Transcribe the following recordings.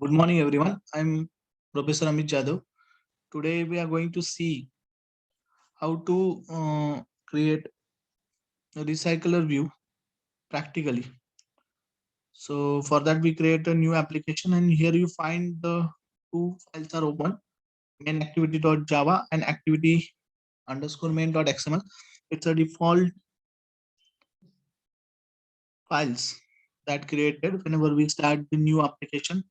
Good morning, everyone. I'm Professor Amit Jadhav. Today, we are going to see how to create a recycler view practically. So, for that, we create a new application, and here you find the two files are open: main activity.java and activity underscore main.xml. It's a default files that created whenever we start the new application.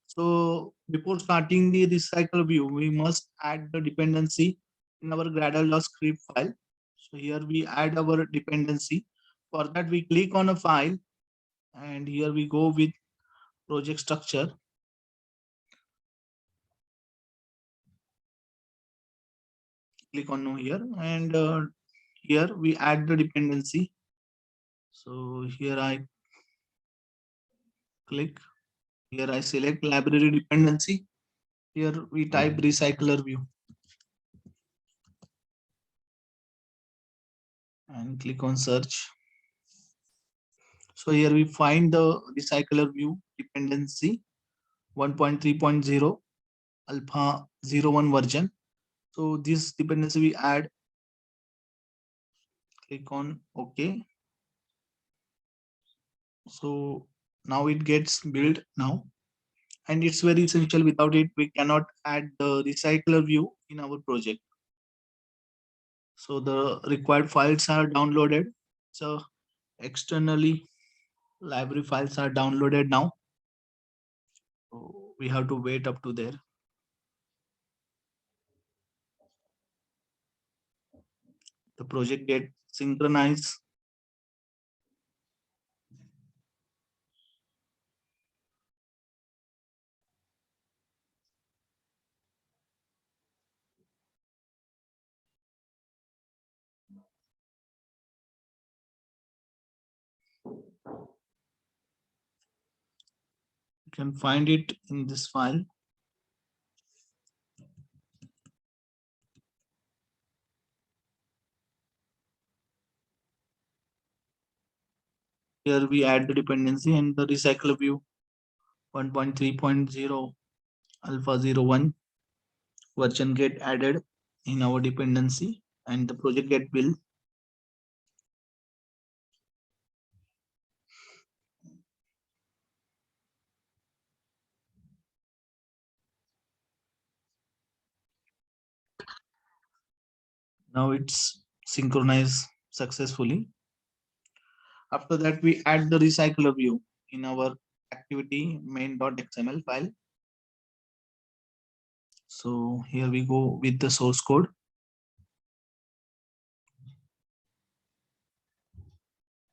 So before starting the recycle view, we must add the dependency in our gradle.script file. So here we add our dependency. For that, we click on a file, and here we go with project structure. Click on no here, and here we add the dependency. So here I click, here I select library dependency. Here we type recycler view and click on search. So here we find the recycler view dependency 1.3.0 alpha 01 version. So this dependency we add, click on OK. So now it gets built now, and it's very essential. Without it, we cannot add the recycler view in our project. So the required files are downloaded. So externally library files are downloaded now. So we have to wait up to there. The project get synchronized. You can find it in this file. Here we add the dependency and the recycle view 1.3.0 alpha 01 version get added in our dependency, and the project get built. Now it's synchronized successfully. After that, we add the recycler view in our activity main.xml file. So here we go with the source code.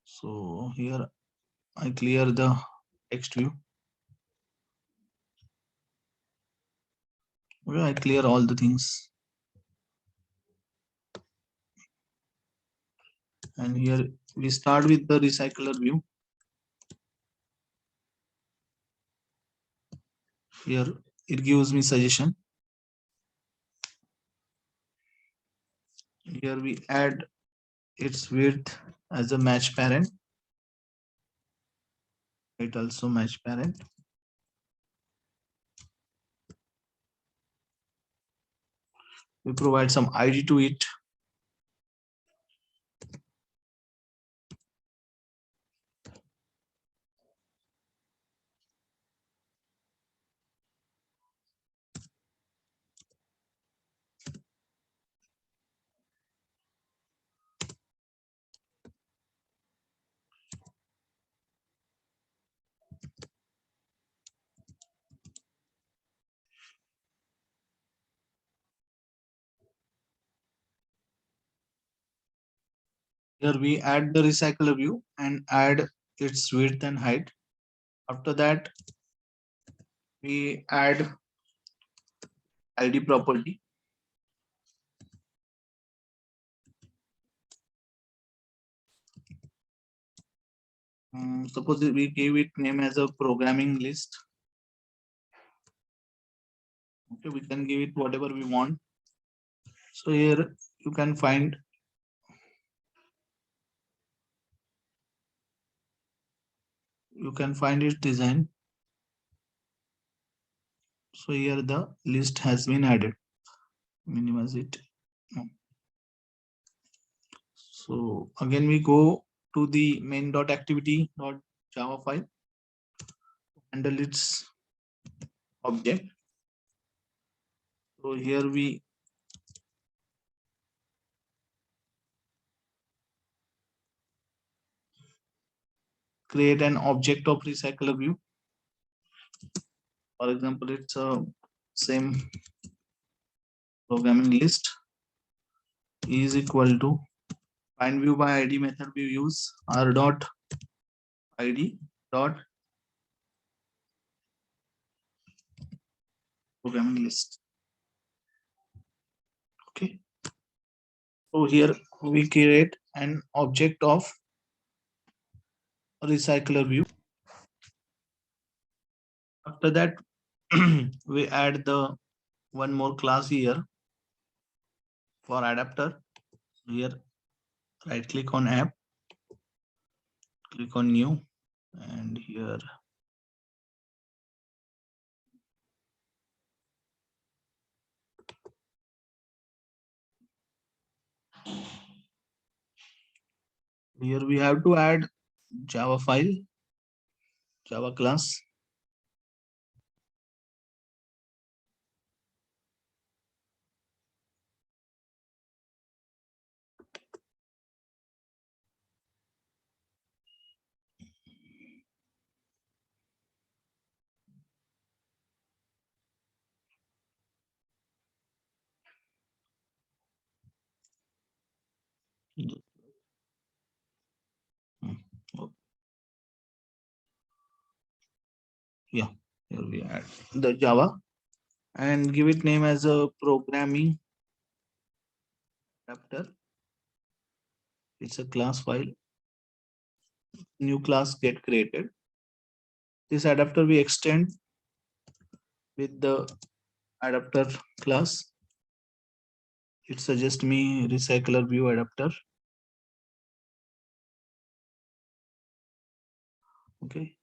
So here I clear the text view. Okay, I clear all the things. And here we start with the recycler view. Here it gives me suggestion. Here we add its width as a match parent. It also match parent. We provide some ID to it. Here we add the recycler view and add its width and height. After that, we add ID property. Suppose we give it name as a programming list. Okay, we can give it whatever we want. So here you can find its design. So here the list has been added. Minimize it. No. So again we go to the main.activity.java file, handle its object. So here we create an object of recycler view. For example, it's a same programming list is equal to find view by id method. We use r dot id dot programming list. Okay. So here we create an object of recycler view. After that, we add the one more class here for adapter. Here, right click on app, click on new, and here we have to add Java file, Java class. Oh, yeah, here we add the Java and give it name as a programming adapter. It's a class file. New class get created. This adapter we extend with the adapter class. It suggests me recycler view adapter. Okay.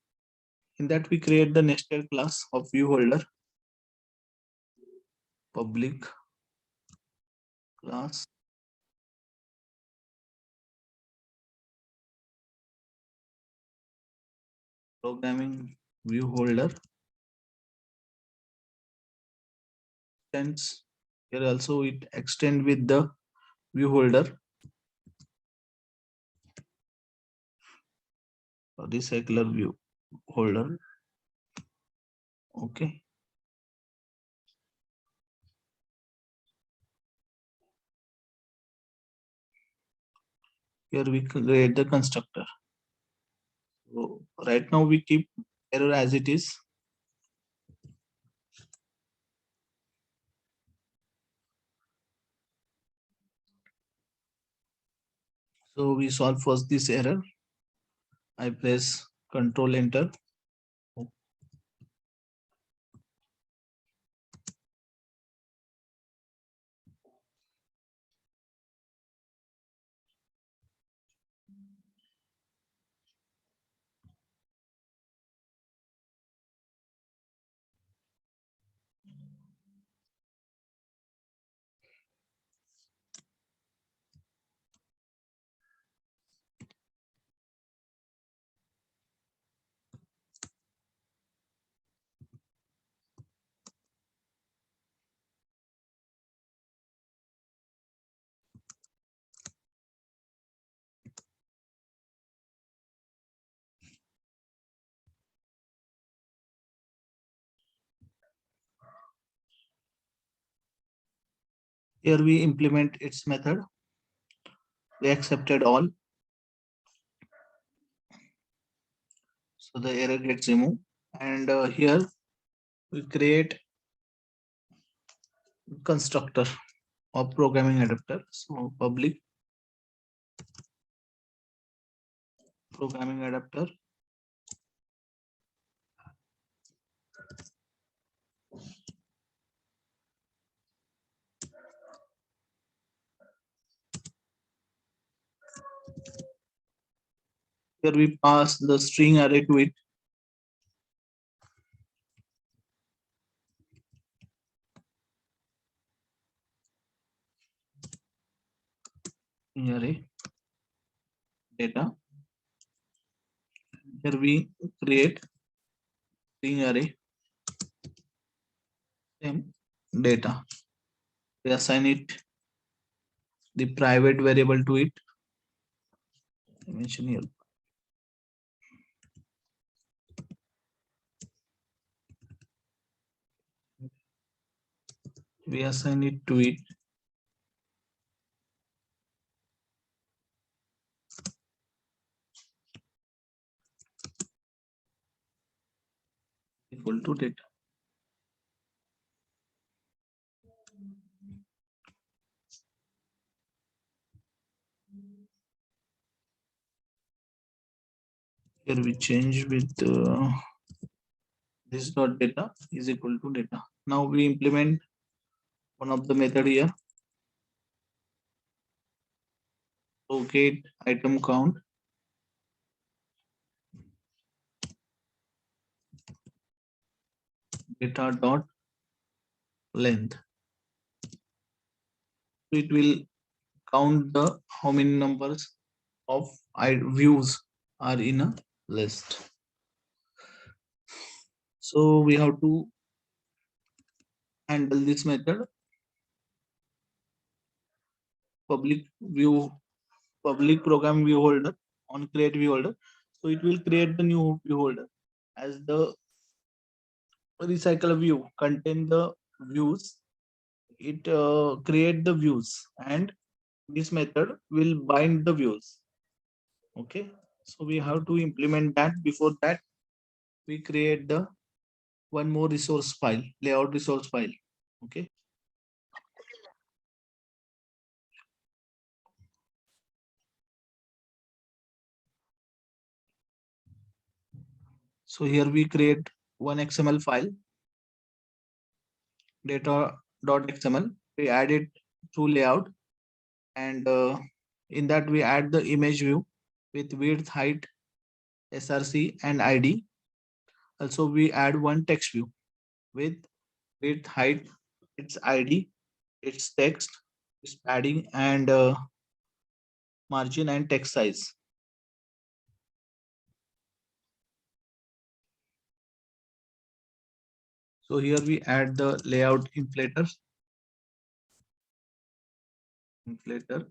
In that we create the nested class of view holder, public class programming view holder. Hence here also it extend with the view holder, recycler view holder. Okay. Here we create the constructor. So right now we keep error as it is. So we solve first this error. I press Control Enter. Here we implement its method. We accepted all. So the error gets removed. And here we create constructor of programming adapter. So public programming adapter. Here we pass the string array to it. array data. Here we create string array same data. We assign it the private variable to it. I mention here. We assign it to it equal to data. Here we change with this dot data is equal to data. Now we implement one of the method here. So get item count data dot length. So it will count the how many numbers of views are in a list. So we have to handle this method public program view holder on create view holder. So it will create the new view holder as the recycle view contain the views. It create the views and this method will bind the views. Okay, so we have to implement that. Before that, we create the one more resource file, layout resource file. Okay, so here we create one XML file, data.xml. We add it to layout, and in that we add the image view with width, height, src and id. Also we add one text view with width, height, its id, its text, its padding and margin and text size. So here we add the layout inflator. Inflator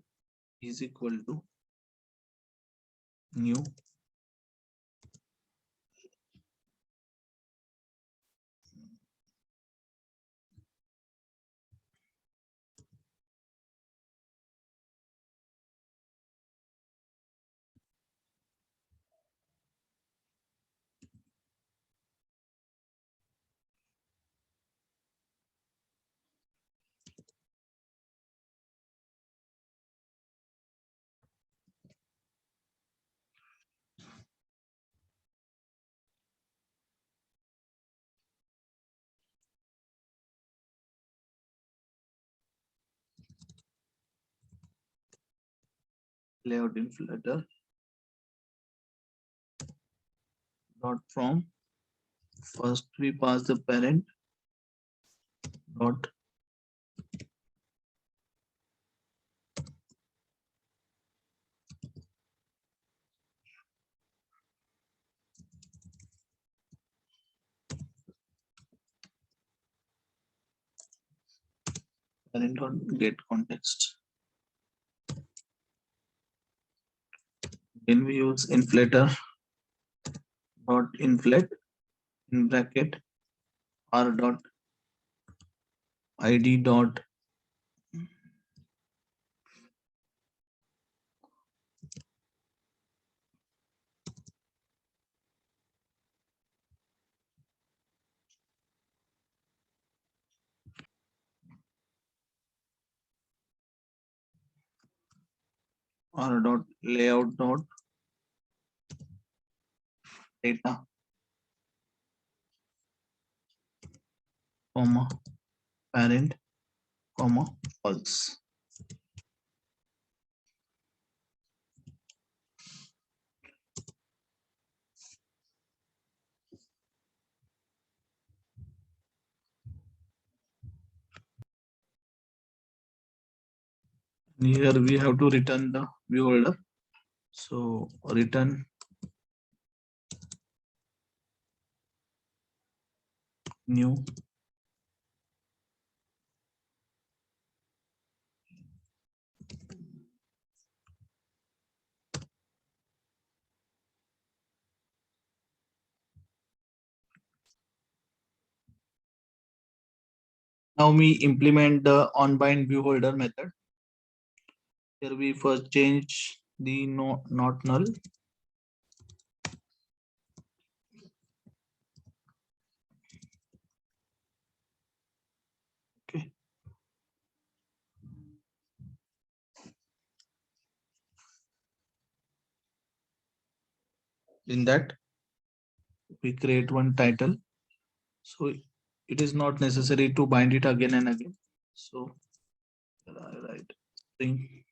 is equal to new layout inflator dot from. First we pass the parent dot parent dot get context. Then we use inflator dot inflate in bracket r dot id dot r dot layout dot data comma parent comma false. Here we have to return the view holder. So return new. Now we implement the onBind view holder method. Here we first change the not null. Okay. In that we create one title. So it is not necessary to bind it again and again. So I write string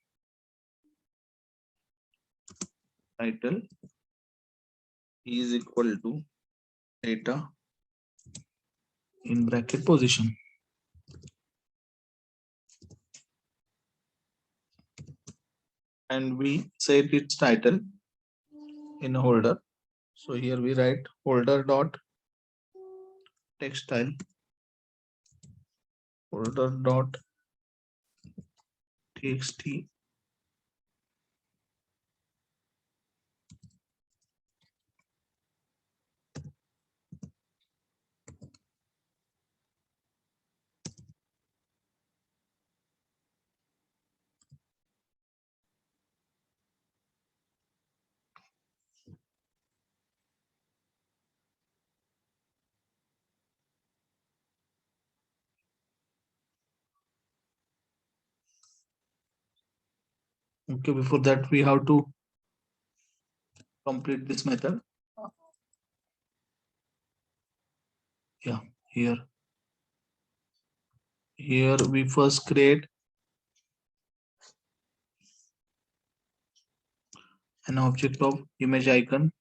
title is equal to data in bracket position. And we set its title in a holder. So here we write holder dot text style, holder dot txt Okay, before that we have to complete this method. Yeah, here we first create an object of image icon.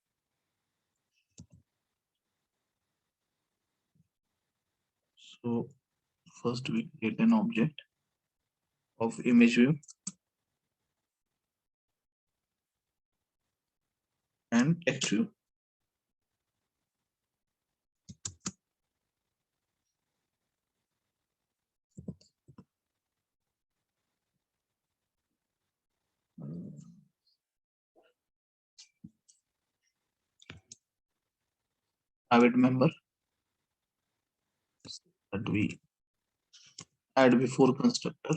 So first we create an object of image view and text view. Private member that we add before constructor.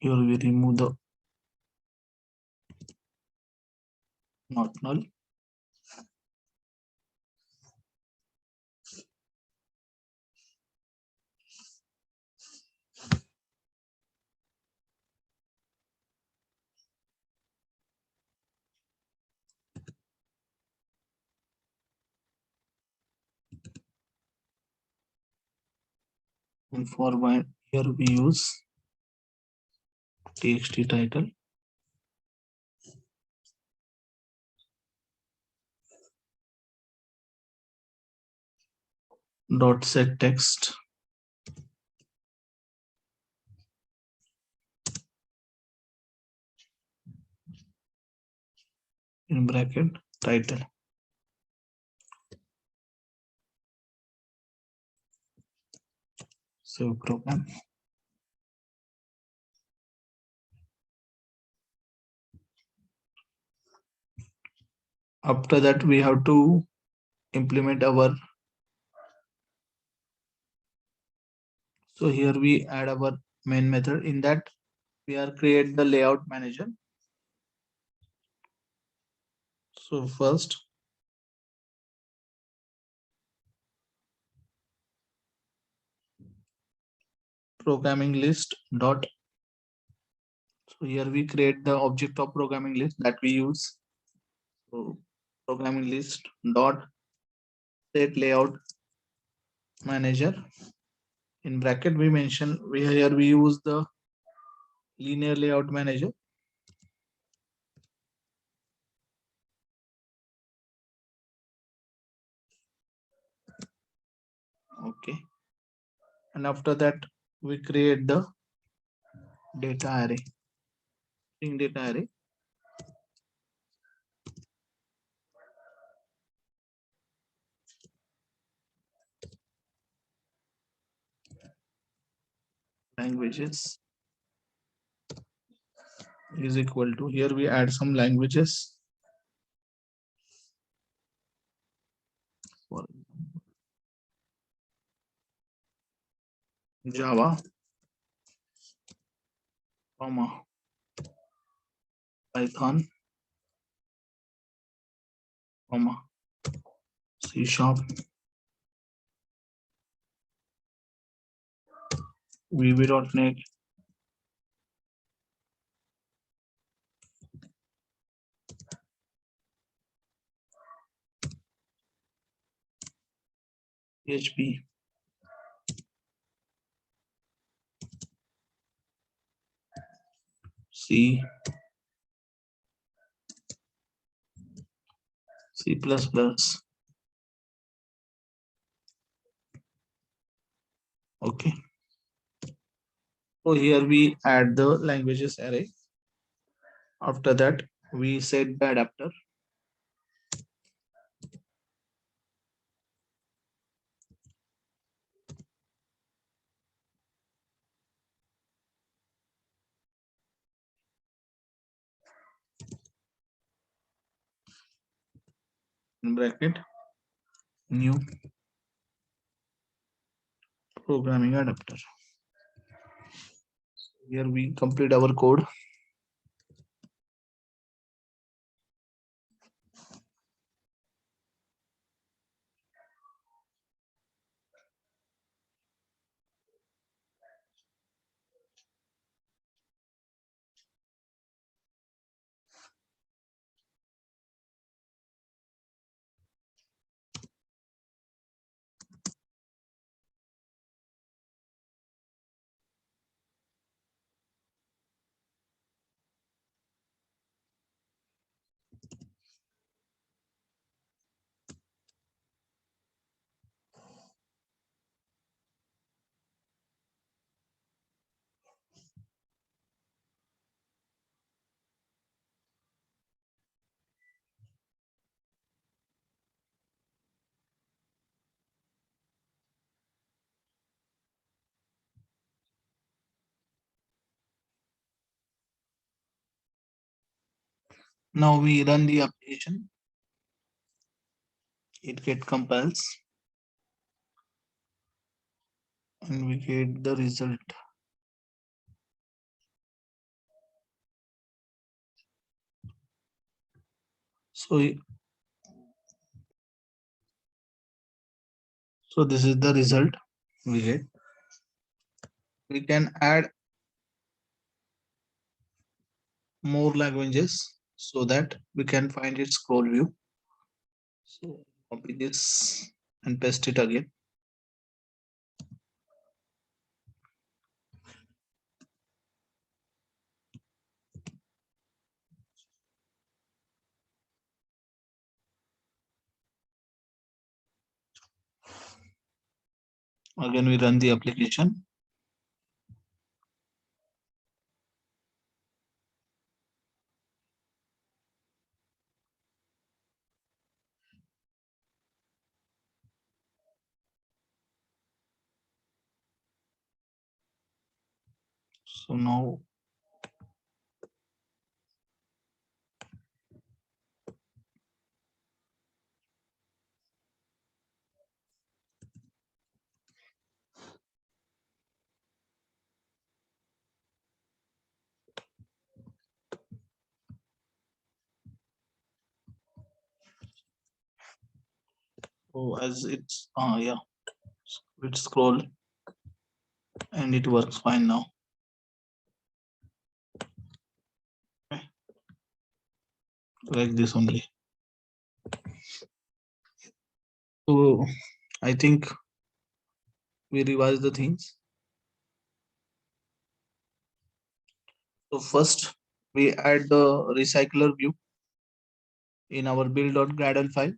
Here we remove the not null. And for bind, here we use txt title dot set text in bracket title. Save program. After that we have to implement our. So here we add our main method. In that we are create the layout manager. So first programming list dot So here we create the object of programming list that we use. So programming list dot set layout manager. In bracket we mention we use the linear layout manager. Okay. And after that we create the data array, string data array. Languages is equal to, here we add some languages. For Java, comma, Python, comma, C Sharp, VB.NET, PHP, C, C++. Okay. So here we add the languages array. After that, we set the adapter. In bracket, new programming adapter. Here we complete our code. Now we run the application. It get compiles and we get the result. So this is the result we get. We can add more languages so that we can find its scroll view. So copy this and paste it again. Again, we run the application. So now as it's yeah, it scroll and it works fine now. like this only. So I think we revise the things. So first we add the recycler view in our build.gradle file.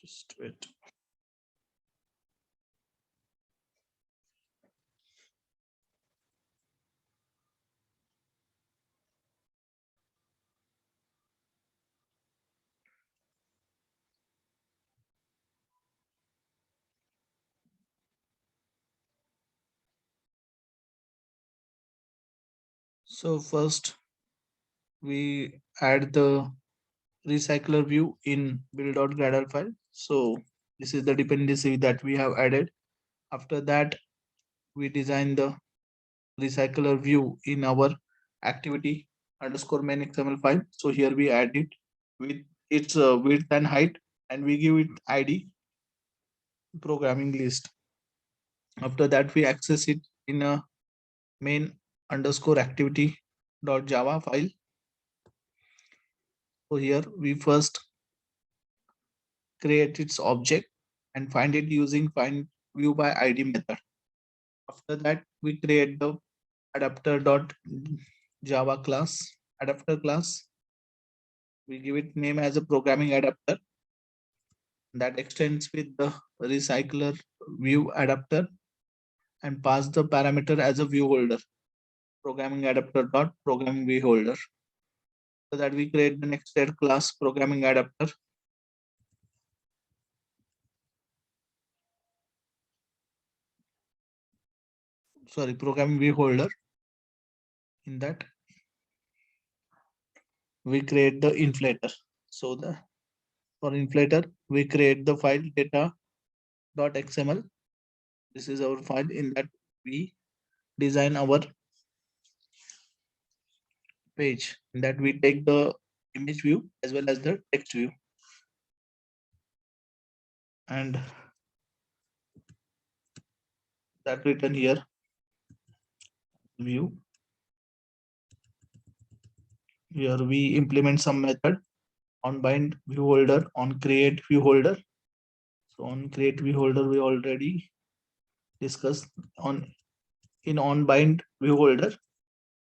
Just wait. So first we add the recycler view in build.gradle file. So this is the dependency that we have added. After that, we design the recycler view in our activity underscore main XML file. So here we add it with its width and height, and we give it ID programming list. After that, we access it in a main underscore activity dot java file. So here we first create its object and find it using find view by ID method. After that, we create the adapter dot java class, adapter class. We give it name as a programming adapter that extends with the recycler view adapter and pass the parameter as a view holder, programming adapter dot programming view holder. So that we create the next thread class programming adapter. Sorry, programming view holder. In that, we create the inflator. So the for inflator, we create the file data.xml. This is our file. In that, we design our page. In that, we take the image view as well as the text view. And that written here view. Here we implement some method on bind view holder, on create view holder. So on create view holder, we already discussed. On bind view holder,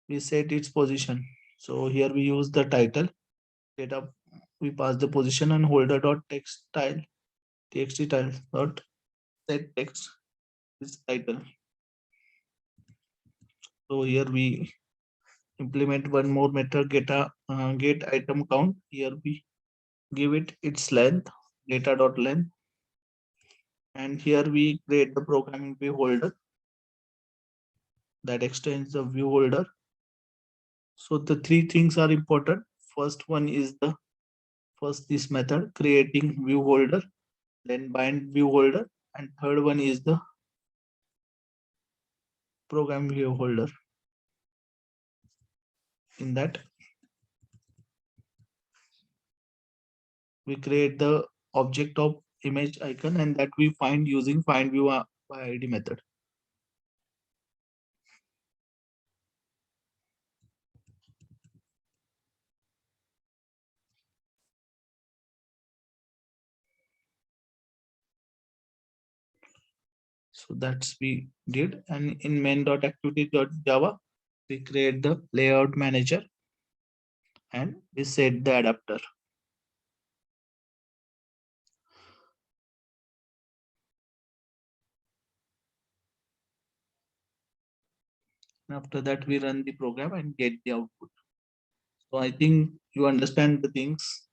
we set its position. So here we use the title data. We pass the position and holder dot text style txt style dot set text is title. So here we implement one more method get item count. Here we give it its length data dot length, and here we create the programming view holder that extends the view holder. So the three things are important. First one is this method creating view holder, then bind view holder, and third one is the program view holder. In that, we create the object of image icon, and that we find using find view by ID method. So that's we did, and in main.activity.java, we create the layout manager and we set the adapter. And after that, we run the program and get the output. So I think you understand the things.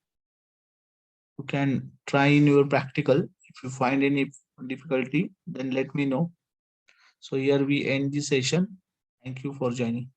You can try in your practical. If you find any difficulty, then let me know. So here we end the session. Thank you for joining.